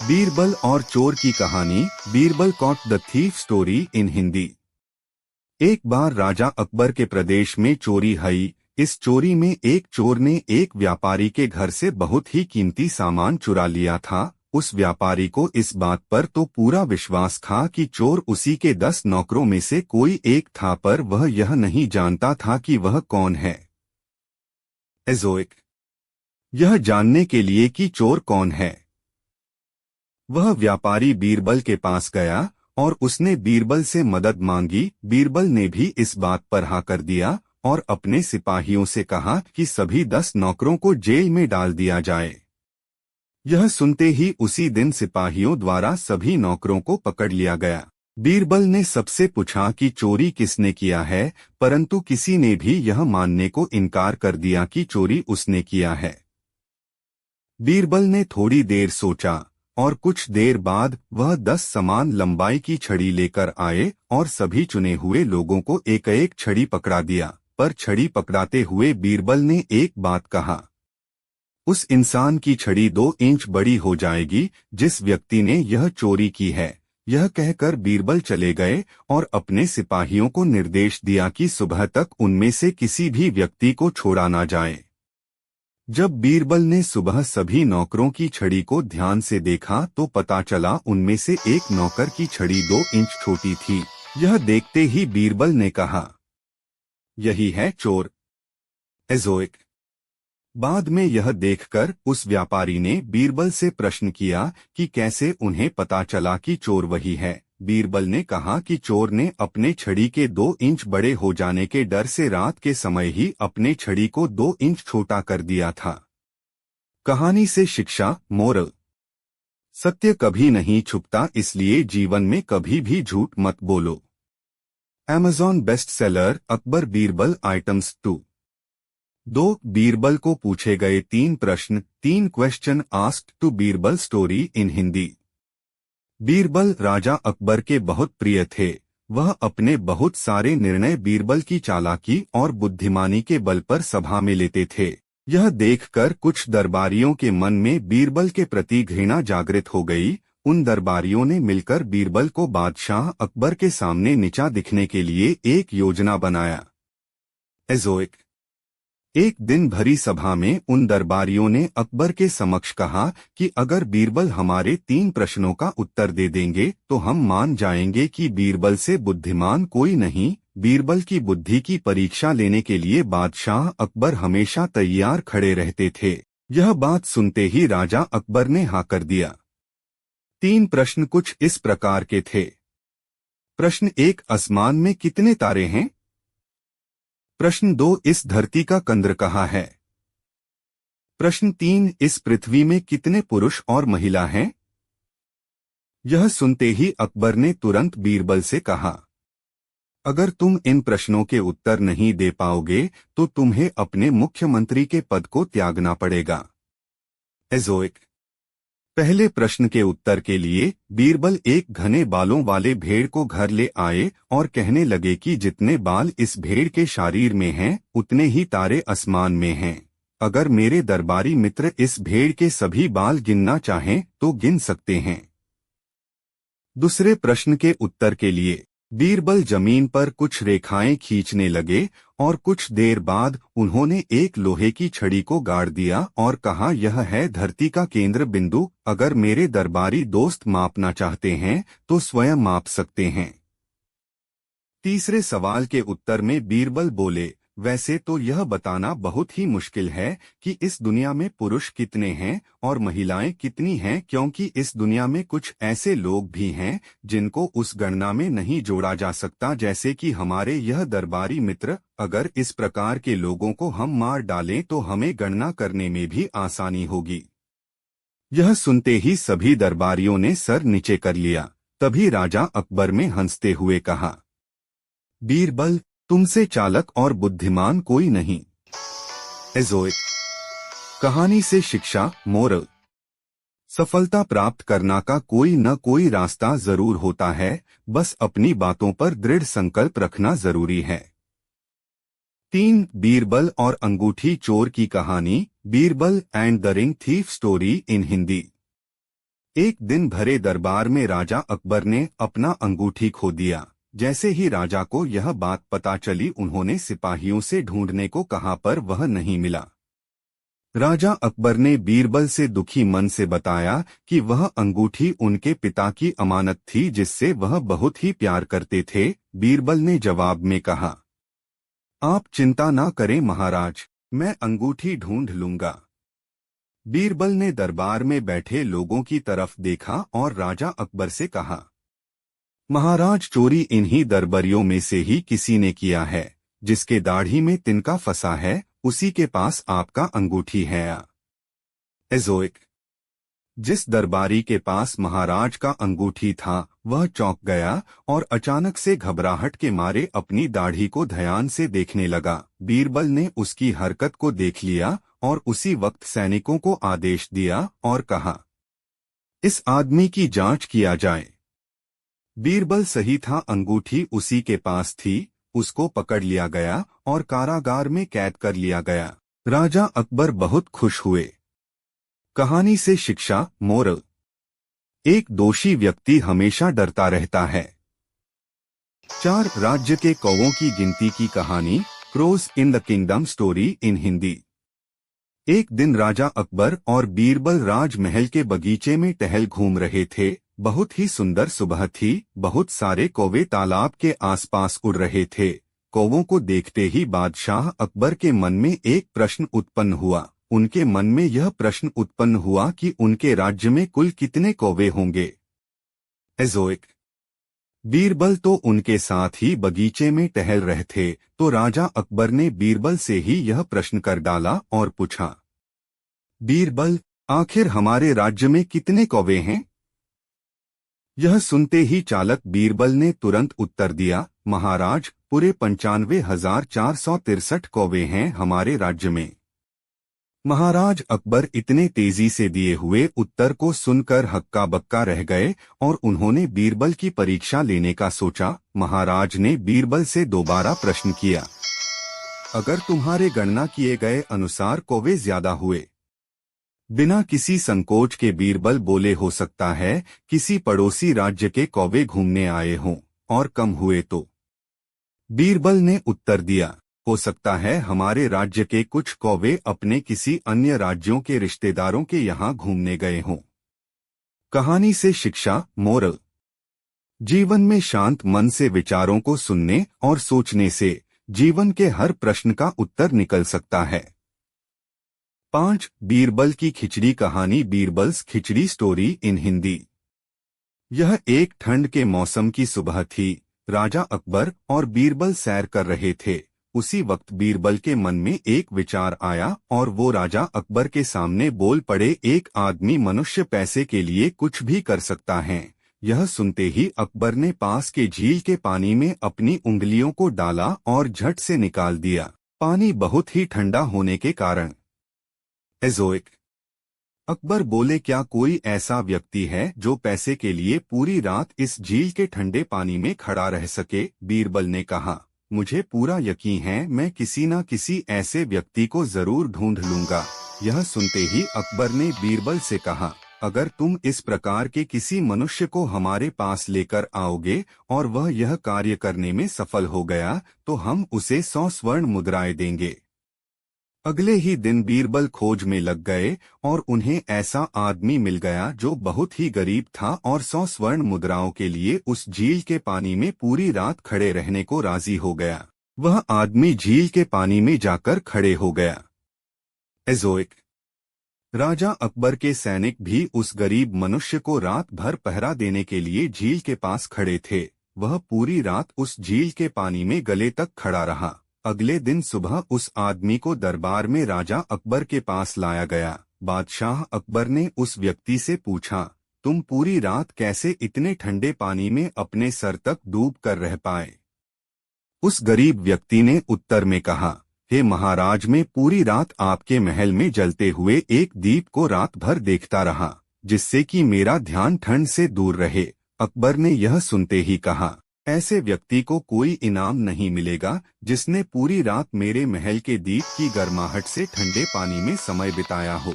बीरबल और चोर की कहानी। Birbal caught the thief story in Hindi. एक बार राजा अकबर के प्रदेश में चोरी हुई। इस चोरी में एक चोर ने एक व्यापारी के घर से बहुत ही कीमती सामान चुरा लिया था। उस व्यापारी को इस बात पर तो पूरा विश्वास था कि चोर उसी के 10 नौकरों में से कोई एक था, पर वह यह नहीं जानता था कि वह कौन है। एज़ोइक। यह जानने के लिए कि चोर कौन है, वह व्यापारी बीरबल के पास गया और उसने बीरबल से मदद मांगी। बीरबल ने भी इस बात पर हाँ कर दिया और अपने सिपाहियों से कहा कि सभी 10 नौकरों को जेल में डाल दिया जाए। यह सुनते ही उसी दिन सिपाहियों द्वारा सभी नौकरों को पकड़ लिया गया। बीरबल ने सबसे पूछा कि चोरी किसने किया है, परंतु किसी ने भी यह मानने को इनकार कर दिया कि चोरी उसने किया है। बीरबल ने थोड़ी देर सोचा और कुछ देर बाद वह 10 समान लंबाई की छड़ी लेकर आए और सभी चुने हुए लोगों को एक एक छड़ी पकड़ा दिया। पर छड़ी पकड़ाते हुए बीरबल ने एक बात कहा, उस इंसान की छड़ी 2 इंच बड़ी हो जाएगी जिस व्यक्ति ने यह चोरी की है। यह कहकर बीरबल चले गए और अपने सिपाहियों को निर्देश दिया कि सुबह तक उनमें से किसी भी व्यक्ति को छोड़ा ना जाए। जब बीरबल ने सुबह सभी नौकरों की छड़ी को ध्यान से देखा तो पता चला उनमें से एक नौकर की छड़ी 2 इंच छोटी थी। यह देखते ही बीरबल ने कहा, यही है चोर। एज़ोइक। बाद में यह देखकर उस व्यापारी ने बीरबल से प्रश्न किया कि कैसे उन्हें पता चला कि चोर वही है। बीरबल ने कहा कि चोर ने अपने छड़ी के 2 इंच बड़े हो जाने के डर से रात के समय ही अपने छड़ी को 2 इंच छोटा कर दिया था। कहानी से शिक्षा, मोरल। सत्य कभी नहीं छुपता, इसलिए जीवन में कभी भी झूठ मत बोलो। Amazon best seller Akbar Birbal items 2। Birbal को पूछे गए 3 प्रश्न। 3 question asked to Birbal story in Hindi. Birbal राजा अकबर के बहुत प्रिय थे। वह अपने बहुत सारे निर्णय बीरबल की चालाकी और बुद्धिमानी के बल पर सभा में लेते थे। यह देखकर कुछ दरबारियों के मन में बीरबल के प्रति घृणा जागृत हो गई। उन दरबारियों ने मिलकर बीरबल को बादशाह अकबर के सामने नीचा दिखने के लिए एक योजना बनाया। एज़ोइक। एक दिन भरी सभा में उन दरबारियों ने अकबर के समक्ष कहा कि अगर बीरबल हमारे 3 प्रश्नों का उत्तर दे देंगे तो हम मान जाएंगे कि बीरबल से बुद्धिमान कोई नहीं। बीरबल की बुद्धि की परीक्षा लेने के लिए बादशाह अकबर हमेशा तैयार खड़े रहते थे। यह बात सुनते ही राजा अकबर ने हाँ कर दिया। 3 प्रश्न कुछ इस प्रकार के थे। प्रश्न 1, आसमान में कितने तारे हैं? प्रश्न 2, इस धरती का केंद्र कहाँ है? प्रश्न 3, इस पृथ्वी में कितने पुरुष और महिला हैं? यह सुनते ही अकबर ने तुरंत बीरबल से कहा, अगर तुम इन प्रश्नों के उत्तर नहीं दे पाओगे तो तुम्हें अपने मुख्यमंत्री के पद को त्यागना पड़ेगा। एज़ोइक। पहले प्रश्न के उत्तर के लिए बीरबल एक घने बालों वाले भेड़ को घर ले आए और कहने लगे कि जितने बाल इस भेड़ के शरीर में हैं उतने ही तारे आसमान में हैं। अगर मेरे दरबारी मित्र इस भेड़ के सभी बाल गिनना चाहें तो गिन सकते हैं। दूसरे प्रश्न के उत्तर के लिए बीरबल जमीन पर कुछ रेखाएं खींचने लगे और कुछ देर बाद उन्होंने एक लोहे की छड़ी को गाड़ दिया और कहा, यह है धरती का केंद्र बिंदु। अगर मेरे दरबारी दोस्त मापना चाहते हैं तो स्वयं माप सकते हैं। तीसरे सवाल के उत्तर में बीरबल बोले, वैसे तो यह बताना बहुत ही मुश्किल है कि इस दुनिया में पुरुष कितने हैं और महिलाएं कितनी हैं, क्योंकि इस दुनिया में कुछ ऐसे लोग भी हैं जिनको उस गणना में नहीं जोड़ा जा सकता, जैसे कि हमारे यह दरबारी मित्र। अगर इस प्रकार के लोगों को हम मार डालें तो हमें गणना करने में भी आसानी होगी। यह सुनते ही सभी दरबारियों ने सर नीचे कर लिया। तभी राजा अकबर ने हंसते हुए कहा, बीरबल, तुमसे चालक और बुद्धिमान कोई नहीं। एज़ोइक। कहानी से शिक्षा, मोरल। सफलता प्राप्त करना का कोई न कोई रास्ता जरूर होता है, बस अपनी बातों पर दृढ़ संकल्प रखना जरूरी है। 3, बीरबल और अंगूठी चोर की कहानी। Birbal and the ring thief story in Hindi. एक दिन भरे दरबार में राजा अकबर ने अपना अंगूठी खो दिया। जैसे ही राजा को यह बात पता चली, उन्होंने सिपाहियों से ढूंढने को कहा, पर वह नहीं मिला। राजा अकबर ने बीरबल से दुखी मन से बताया कि वह अंगूठी उनके पिता की अमानत थी, जिससे वह बहुत ही प्यार करते थे। बीरबल ने जवाब में कहा, आप चिंता ना करें महाराज, मैं अंगूठी ढूंढ लूंगा। बीरबल ने दरबार में बैठे लोगों की तरफ देखा और राजा अकबर से कहा, महाराज, चोरी इन्हीं दरबारियों में से ही किसी ने किया है। जिसके दाढ़ी में तिनका फंसा है, उसी के पास आपका अंगूठी है। एजोइक। जिस दरबारी के पास महाराज का अंगूठी था, वह चौंक गया और अचानक से घबराहट के मारे अपनी दाढ़ी को ध्यान से देखने लगा। बीरबल ने उसकी हरकत को देख लिया और उसी वक्त सैनिकों को आदेश दिया और कहा, इस आदमी की जांच किया जाए। बीरबल सही था, अंगूठी उसी के पास थी। उसको पकड़ लिया गया और कारागार में कैद कर लिया गया। राजा अकबर बहुत खुश हुए। कहानी से शिक्षा, मोरल। एक दोषी व्यक्ति हमेशा डरता रहता है। 4 राज्य के कौवों की गिनती की कहानी, crows in the kingdom story in Hindi. एक दिन राजा अकबर और बीरबल राजमहल के बगीचे में टहल घूम रहे थे। बहुत ही सुंदर सुबह थी। बहुत सारे कौवे तालाब के आसपास उड़ रहे थे। कौवों को देखते ही बादशाह अकबर के मन में एक प्रश्न उत्पन्न हुआ। उनके मन में यह प्रश्न उत्पन्न हुआ कि उनके राज्य में कुल कितने कौवे होंगे। एजोइक। बीरबल तो उनके साथ ही बगीचे में टहल रहे थे, तो राजा अकबर ने बीरबल से ही यह प्रश्न कर डाला और पूछा, बीरबल, आखिर हमारे राज्य में कितने कौवे हैं? यह सुनते ही चालक बीरबल ने तुरंत उत्तर दिया, महाराज, पूरे 95,463 कौवे हैं हमारे राज्य में। महाराज अकबर इतने तेजी से दिए हुए उत्तर को सुनकर हक्का बक्का रह गए और उन्होंने बीरबल की परीक्षा लेने का सोचा। महाराज ने बीरबल से दोबारा प्रश्न किया, अगर तुम्हारे गणना किए गए अनुसार कौवे ज्यादा हुए? बिना किसी संकोच के बीरबल बोले, हो सकता है किसी पड़ोसी राज्य के कौवे घूमने आए हों और कम हुए तो। बीरबल ने उत्तर दिया, हो सकता है हमारे राज्य के कुछ कौवे अपने किसी अन्य राज्यों के रिश्तेदारों के यहाँ घूमने गए हों। कहानी से शिक्षा, मोरल। जीवन में शांत मन से विचारों को सुनने और सोचने से जीवन के हर प्रश्न का उत्तर निकल सकता है। 5 बीरबल की खिचड़ी कहानी, बीरबल्स खिचड़ी स्टोरी इन हिंदी। यह एक ठंड के मौसम की सुबह थी। राजा अकबर और बीरबल सैर कर रहे थे। उसी वक्त बीरबल के मन में एक विचार आया और वो राजा अकबर के सामने बोल पड़े, एक आदमी मनुष्य पैसे के लिए कुछ भी कर सकता है। यह सुनते ही अकबर ने पास के झील के पानी में अपनी उंगलियों को डाला और झट से निकाल दिया। पानी बहुत ही ठंडा होने के कारण। एजोइक। अकबर बोले, क्या कोई ऐसा व्यक्ति है जो पैसे के लिए पूरी रात इस झील के ठंडे पानी में खड़ा रह सके? बीरबल ने कहा, मुझे पूरा यकीन है, मैं किसी न किसी ऐसे व्यक्ति को जरूर ढूंढ लूंगा। यह सुनते ही अकबर ने बीरबल से कहा, अगर तुम इस प्रकार के किसी मनुष्य को हमारे पास लेकर आओगे और वह यह कार्य करने में सफल हो गया, तो हम उसे 100 स्वर्ण मुद्राएं देंगे। अगले ही दिन बीरबल खोज में लग गए और उन्हें ऐसा आदमी मिल गया जो बहुत ही गरीब था और 100 स्वर्ण मुद्राओं के लिए उस झील के पानी में पूरी रात खड़े रहने को राजी हो गया। वह आदमी झील के पानी में जाकर खड़े हो गया। एजोइक। राजा अकबर के सैनिक भी उस गरीब मनुष्य को रात भर पहरा देने के लिए झील के पास खड़े थे। वह पूरी रात उस झील के पानी में गले तक खड़ा रहा। अगले दिन सुबह उस आदमी को दरबार में राजा अकबर के पास लाया गया। बादशाह अकबर ने उस व्यक्ति से पूछा, तुम पूरी रात कैसे इतने ठंडे पानी में अपने सर तक डूब कर रह पाए? उस गरीब व्यक्ति ने उत्तर में कहा, हे महाराज, मैं पूरी रात आपके महल में जलते हुए एक दीप को रात भर देखता रहा, जिससे कि मेरा ध्यान ठंड से दूर रहे। अकबर ने यह सुनते ही कहा, ऐसे व्यक्ति को कोई इनाम नहीं मिलेगा जिसने पूरी रात मेरे महल के दीप की गर्माहट से ठंडे पानी में समय बिताया हो।